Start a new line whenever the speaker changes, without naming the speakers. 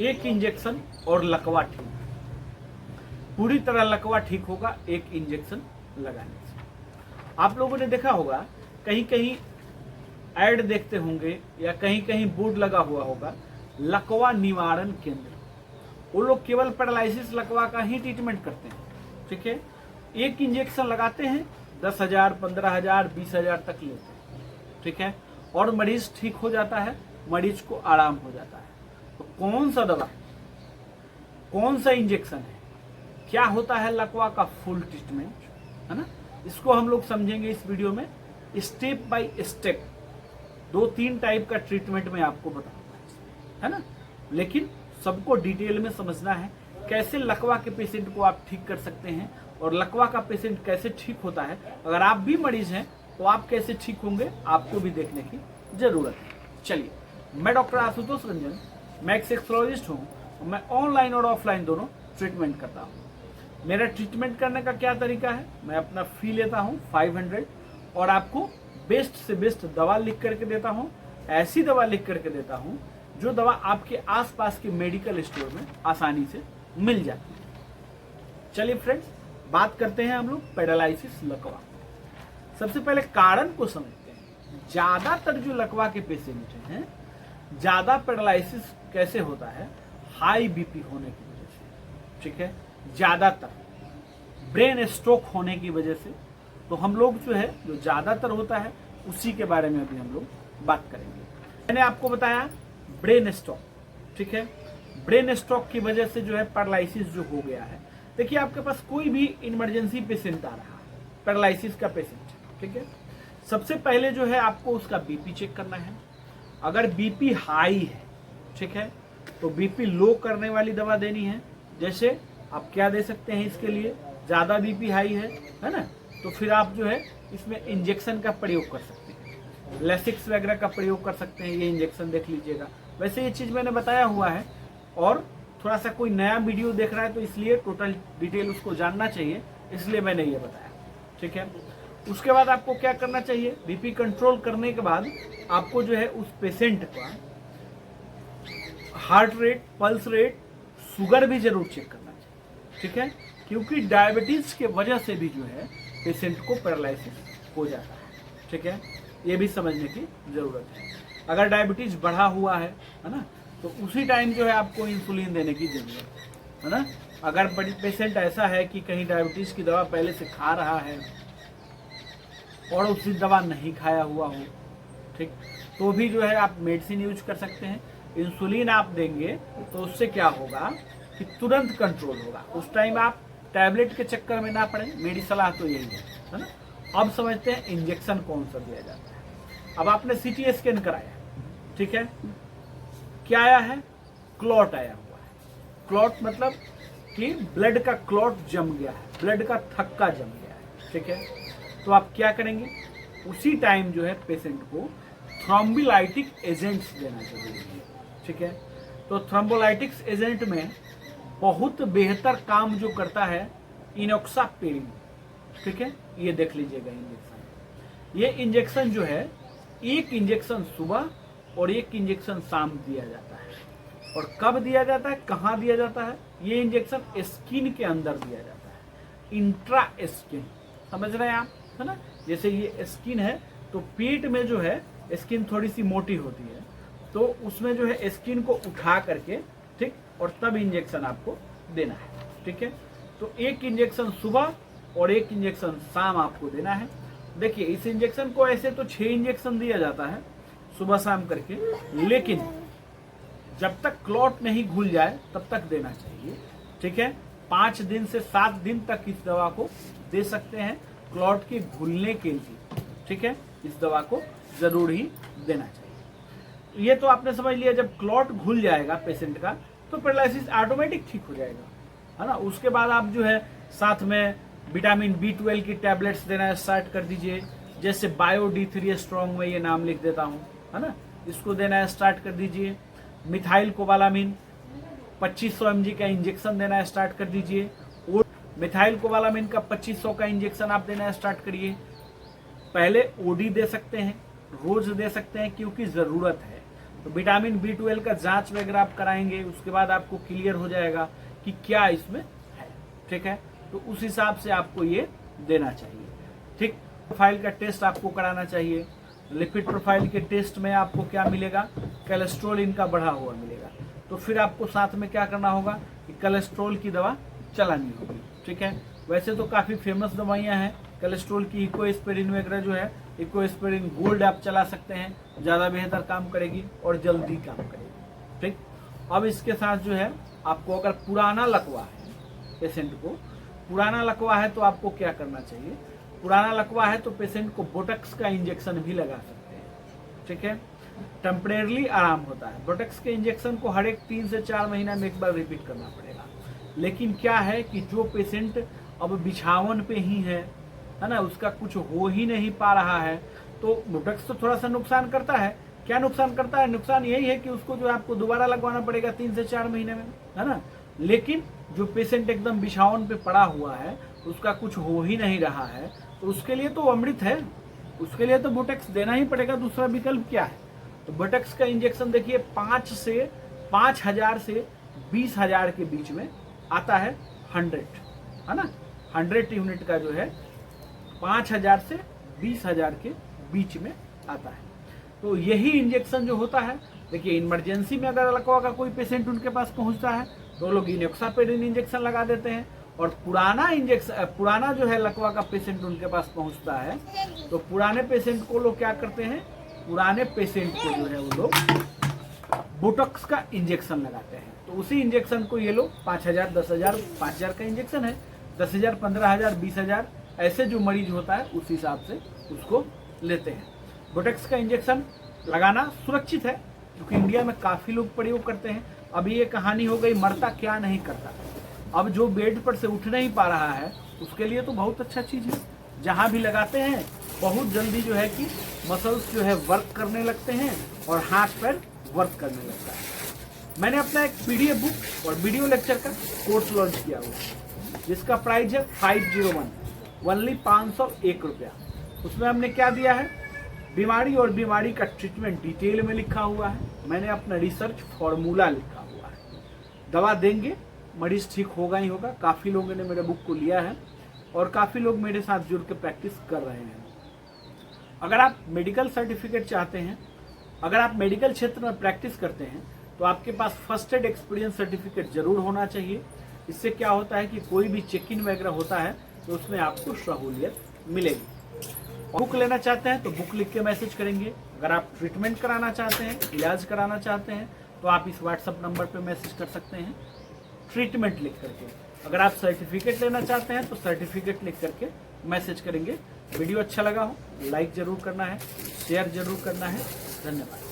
एक इंजेक्शन और लकवा ठीक, पूरी तरह लकवा ठीक होगा एक इंजेक्शन लगाने से। आप लोगों ने देखा होगा कहीं कहीं ऐड देखते होंगे या कहीं कहीं बोर्ड लगा हुआ होगा, लकवा निवारण केंद्र। वो लोग केवल पैरालिसिस लकवा का ही ट्रीटमेंट करते हैं, ठीक है। एक इंजेक्शन लगाते हैं, 10,000, 15,000, 20,000 तक लेते हैं, ठीक है, और मरीज ठीक हो जाता है, मरीज को आराम हो जाता है। तो कौन सा दवा, कौन सा इंजेक्शन है, क्या होता है लकवा का फुल ट्रीटमेंट, है ना, इसको हम लोग समझेंगे इस वीडियो में स्टेप बाय स्टेप। 2-3 टाइप का ट्रीटमेंट मैं आपको बताऊंगा, है ना, लेकिन सबको डिटेल में समझना है कैसे लकवा के पेशेंट को आप ठीक कर सकते हैं और लकवा का पेशेंट कैसे ठीक होता है। अगर आप भी मरीज हैं तो आप कैसे ठीक होंगे, आपको भी देखने की जरूरत है। चलिए, मैं डॉक्टर आशुतोष रंजन, मैं एक सेक्सोलॉजिस्ट हूँ। मैं ऑनलाइन और ऑफलाइन दोनों ट्रीटमेंट करता हूँ। मेरा ट्रीटमेंट करने का क्या तरीका है, मैं अपना फी लेता हूँ 500 और आपको बेस्ट से बेस्ट दवा लिख करके देता हूँ। ऐसी दवा लिख करके देता हूँ जो दवा आपके आसपास के मेडिकल स्टोर में आसानी से मिल जाती है। चलिए फ्रेंड्स, बात करते हैं हम लोग पैरालिसिस लकवा। सबसे पहले कारण को समझते हैं। ज्यादातर जो लकवा के पेशेंट हैं, ज्यादा पैरालिसिस कैसे होता है, हाई बीपी होने की वजह से, ठीक है, ज्यादातर ब्रेन स्ट्रोक होने की वजह से। तो हम लोग जो है, जो ज्यादातर होता है उसी के बारे में अभी हम लोग बात करेंगे। मैंने आपको बताया ब्रेन स्ट्रोक, ठीक है, ब्रेन स्ट्रोक की वजह से जो है पैरालिसिस जो हो गया है। देखिए, आपके पास कोई भी इमरजेंसी पेशेंट आ रहा है, पैरालिसिस का पेशेंट, ठीक है, सबसे पहले जो है आपको उसका बीपी चेक करना है। अगर बीपी हाई है, ठीक है, तो बीपी लो करने वाली दवा देनी है। जैसे आप क्या दे सकते हैं इसके लिए, ज्यादा बीपी हाई है ना, तो फिर आप जो है इसमें इंजेक्शन का प्रयोग कर सकते हैं, लेसिक्स वगैरह का प्रयोग कर सकते हैं। ये इंजेक्शन देख लीजिएगा। वैसे ये चीज मैंने बताया हुआ है, और थोड़ा सा कोई नया वीडियो देख रहा है तो इसलिए टोटल डिटेल उसको जानना चाहिए, इसलिए मैंने ये बताया, ठीक है। उसके बाद आपको क्या करना चाहिए, बीपी कंट्रोल करने के बाद आपको जो है उस पेशेंट का heart rate, pulse rate, sugar भी जरूर चेक करना चाहिए, ठीक है, क्योंकि डायबिटीज के वजह से भी जो है पेशेंट को पैरालिसिस हो जाता है, ठीक है, ये भी समझने की जरूरत है। अगर डायबिटीज बढ़ा हुआ है ना, तो उसी टाइम जो है आपको इंसुलिन देने की जरूरत है ना। अगर पेशेंट ऐसा है कि कहीं डायबिटीज की दवा पहले से खा रहा है और उसी दवा नहीं खाया हुआ हो, ठीक, तो भी जो है आप मेडिसिन यूज कर सकते हैं। इंसुलिन आप देंगे तो उससे क्या होगा कि तुरंत कंट्रोल होगा, उस टाइम आप टैबलेट के चक्कर में ना पड़े। मेरी सलाह तो यही है ना। अब समझते हैं इंजेक्शन कौन सा दिया जाता है। अब आपने सीटी स्कैन कराया, ठीक है, क्या आया है, क्लॉट आया हुआ है। क्लॉट मतलब कि ब्लड का क्लॉट जम गया है, ब्लड का थक्का जम गया है, ठीक है। तो आप क्या करेंगे, उसी टाइम जो है पेशेंट को थ्रोम्बोलाइटिक एजेंट्स देना जरूरी है, ठीक है। तो थ्रोम्बोलाइटिक्स एजेंट में बहुत बेहतर काम जो करता है इनॉक्सापेरिन, ठीक है, ये देख लीजिएगा इंजेक्शन। ये इंजेक्शन जो है, एक इंजेक्शन सुबह और एक इंजेक्शन शाम दिया जाता है। और कब दिया जाता है, कहाँ दिया जाता है, ये इंजेक्शन स्किन के अंदर दिया जाता है, इंट्रा स्किन, समझ रहे हैं आप, है ना। जैसे ये स्किन है तो पेट में जो है स्किन थोड़ी सी मोटी होती है, तो उसमें जो है स्किन को उठा करके, ठीक, और तब इंजेक्शन आपको देना है, ठीक है। तो एक इंजेक्शन सुबह और एक इंजेक्शन शाम आपको देना है। देखिए, इस इंजेक्शन को ऐसे तो 6 इंजेक्शन दिया जाता है सुबह शाम करके, लेकिन जब तक क्लॉट नहीं घुल जाए तब तक देना चाहिए, ठीक है। 5 दिन से 7 दिन तक इस दवा को दे सकते हैं क्लॉट के घुलने के लिए, ठीक है। इस दवा को जरूर ही देना चाहिए। ये तो आपने समझ लिया, जब क्लॉट घुल जाएगा पेशेंट का तो पैरालिसिस ऑटोमेटिक ठीक हो जाएगा, है ना। उसके बाद आप जो है साथ में विटामिन B12 की टैबलेट्स देना स्टार्ट कर दीजिए। जैसे बायो D3 स्ट्रॉन्ग में ये नाम लिख देता हूँ, है ना, इसको देना स्टार्ट कर दीजिए। मिथाइल कोबालामिन 2500 mg का इंजेक्शन देना स्टार्ट कर दीजिए। मिथाइल कोबालामिन का 2500 का इंजेक्शन आप देना स्टार्ट करिए। पहले OD दे सकते हैं, रोज दे सकते हैं, क्योंकि जरूरत है। तो विटामिन B12 का जांच वगैरह आप कराएंगे, उसके बाद आपको क्लियर हो जाएगा कि क्या इसमें है। ठीक है, तो उस हिसाब से आपको ये देना चाहिए। ठीक, प्रोफाइल का टेस्ट आपको कराना चाहिए। लिपिड प्रोफाइल के टेस्ट में आपको क्या मिलेगा, कोलेस्ट्रॉल इनका बढ़ा हुआ मिलेगा। तो फिर आपको साथ में क्या करना होगा कि कोलेस्ट्रॉल की दवा चलानी होगी। ठीक है, वैसे तो काफ़ी फेमस दवाइयाँ हैं कोलेस्ट्रॉल की, इकोस्पेरिन वगैरह जो है, इकोस्पेरिन गोल्ड आप चला सकते हैं, ज़्यादा बेहतर काम करेगी और जल्दी काम करेगी। ठीक, अब इसके साथ जो है आपको अगर पुराना लकवा है, पेशेंट को पुराना लकवा है तो आपको क्या करना चाहिए, पुराना लकवा है तो पेशेंट को बोटक्स का इंजेक्शन भी लगा सकते हैं। ठीक है, टेम्परेरली आराम होता है। बोटक्स के इंजेक्शन को हर एक 3 से 4 महीना में एक बार रिपीट करना पड़ेगा। लेकिन क्या है कि जो पेशेंट अब बिछावन पे ही है ना, उसका कुछ हो ही नहीं पा रहा है, तो बोटक्स तो थोड़ा सा नुकसान करता है। क्या नुकसान करता है, नुकसान यही है कि उसको जो आपको दोबारा लगवाना पड़ेगा 3 से 4 महीने में, है ना। लेकिन जो पेशेंट एकदम बिछावन पे पड़ा हुआ है, उसका कुछ हो ही नहीं रहा है, तो उसके लिए तो अमृत है, उसके लिए तो बोटक्स देना ही पड़ेगा, दूसरा विकल्प क्या है। तो बोटक्स का इंजेक्शन देखिए 5,000 से 20,000 के बीच में आता है 100, है ना। 100 यूनिट का जो है 5,000 से 20,000 के बीच में आता है। तो यही इंजेक्शन जो होता है, देखिए इमरजेंसी में अगर लकवा का कोई पेशेंट उनके पास पहुंचता है तो लोग इनोक्सापेरिन इंजेक्शन लगा देते हैं, और पुराना जो है लकवा का पेशेंट उनके पास पहुंचता है तो पुराने पेशेंट को लोग क्या करते हैं, पुराने पेशेंट को जो है वो लोग बोटॉक्स का इंजेक्शन लगाते हैं। तो उसी इंजेक्शन को ये लोग 5,000, 10,000, 5,000 का इंजेक्शन है, 10,000, 15,000, 20,000 ऐसे जो मरीज होता है उस हिसाब से उसको लेते हैं। बोटॉक्स का इंजेक्शन लगाना सुरक्षित है क्योंकि इंडिया में काफ़ी लोग प्रयोग करते हैं। अभी ये कहानी हो गई मरता क्या नहीं करता। अब जो बेड पर से उठ नहीं पा रहा है उसके लिए तो बहुत अच्छा चीज़ है। जहाँ भी लगाते हैं बहुत जल्दी जो है कि मसल्स जो है वर्क करने लगते हैं और हाथ पैर वर्क करने लगता है। मैंने अपना एक PDF बुक और वीडियो लेक्चर का कोर्स लॉन्च किया हुआ जिसका प्राइस है 501, ओनली 501 रुपया। उसमें हमने क्या दिया है, बीमारी और बीमारी का ट्रीटमेंट डिटेल में लिखा हुआ है। मैंने अपना रिसर्च फॉर्मूला लिखा हुआ है। दवा देंगे मरीज ठीक होगा ही होगा। काफ़ी लोगों ने मेरे बुक को लिया है और काफ़ी लोग मेरे साथ जुड़ के प्रैक्टिस कर रहे हैं। अगर आप मेडिकल सर्टिफिकेट चाहते हैं, अगर आप मेडिकल क्षेत्र में प्रैक्टिस करते हैं तो आपके पास फर्स्ट एड एक्सपीरियंस सर्टिफिकेट जरूर होना चाहिए। इससे क्या होता है कि कोई भी चेक इन वगैरह होता है तो उसमें आपको सहूलियत मिलेगी। बुक लेना चाहते हैं तो बुक लिख के मैसेज करेंगे। अगर आप ट्रीटमेंट कराना चाहते हैं, इलाज कराना चाहते हैं तो आप इस व्हाट्सएप नंबर पर मैसेज कर सकते हैं ट्रीटमेंट लिख करके। अगर आप सर्टिफिकेट लेना चाहते हैं तो सर्टिफिकेट लिख करके मैसेज करेंगे। वीडियो अच्छा लगा हो लाइक जरूर करना है, शेयर जरूर करना है। धन्यवाद।